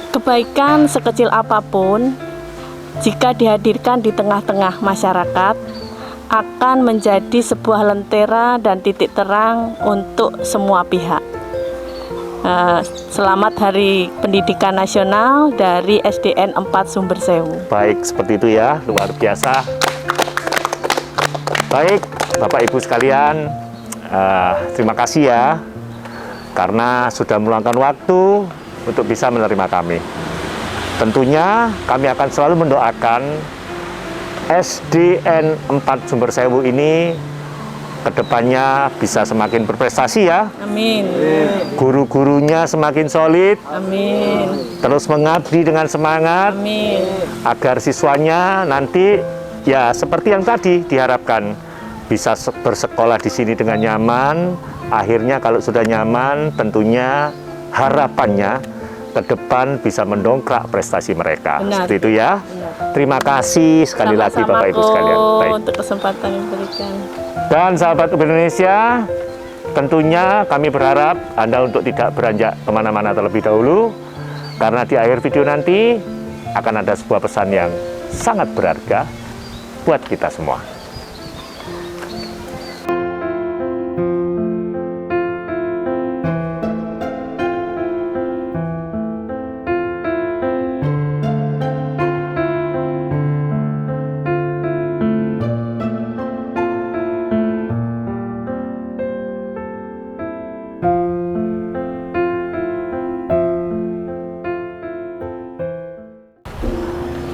Kebaikan sekecil apapun jika dihadirkan di tengah-tengah masyarakat akan menjadi sebuah lentera dan titik terang untuk semua pihak. Selamat Hari Pendidikan Nasional dari SDN 4 Sumbersewu. Baik, seperti itu ya, luar biasa. Baik, Bapak Ibu sekalian, terima kasih ya karena sudah meluangkan waktu untuk bisa menerima kami. Tentunya kami akan selalu mendoakan SDN 4 Sumbersewu ini kedepannya bisa semakin berprestasi ya. Amin. Guru-gurunya semakin solid. Amin. Terus mengabdi dengan semangat. Amin. Agar siswanya nanti ya seperti yang tadi diharapkan bisa bersekolah di sini dengan nyaman. Akhirnya kalau sudah nyaman, tentunya harapannya ke depan bisa mendongkrak prestasi mereka. Benar. Seperti itu ya. Benar. Terima kasih sekali lagi Bapak Ibu sekalian. Baik. Untuk kesempatan yang diberikan. Dan sahabat Indonesia, tentunya kami berharap Anda untuk tidak beranjak kemana-mana terlebih dahulu, karena di akhir video nanti akan ada sebuah pesan yang sangat berharga buat kita semua.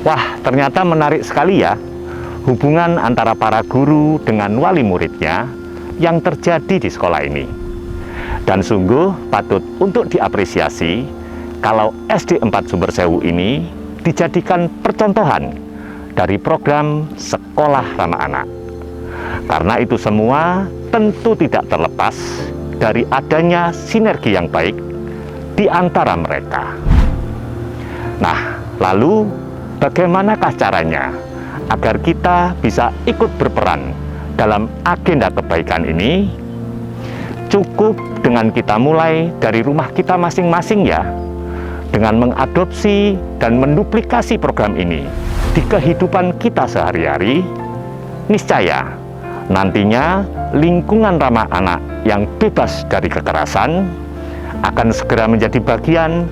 Wah, ternyata menarik sekali ya hubungan antara para guru dengan wali muridnya yang terjadi di sekolah ini. Dan sungguh patut untuk diapresiasi kalau SD 4 Sumbersewu ini dijadikan percontohan dari program Sekolah Ramah Anak. Karena itu semua tentu tidak terlepas dari adanya sinergi yang baik di antara mereka. Nah, lalu bagaimanakah caranya agar kita bisa ikut berperan dalam agenda kebaikan ini? Cukup dengan kita mulai dari rumah kita masing-masing ya, dengan mengadopsi dan menduplikasi program ini di kehidupan kita sehari-hari, niscaya Nantinya lingkungan ramah anak yang bebas dari kekerasan akan segera menjadi bagian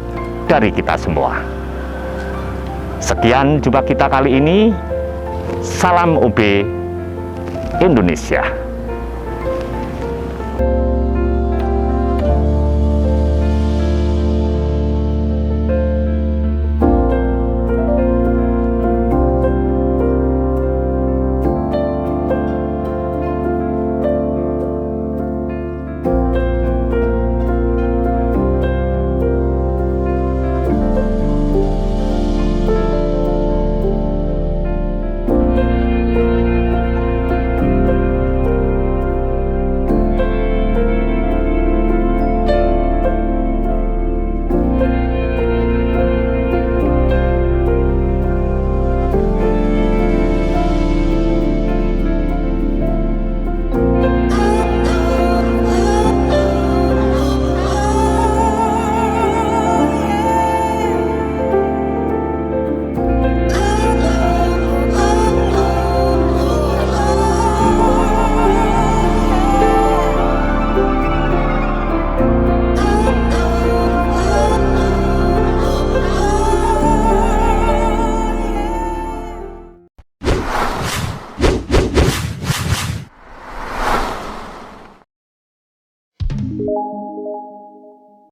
dari kita semua. Sekian jumpa kita kali ini. Salam OB Indonesia.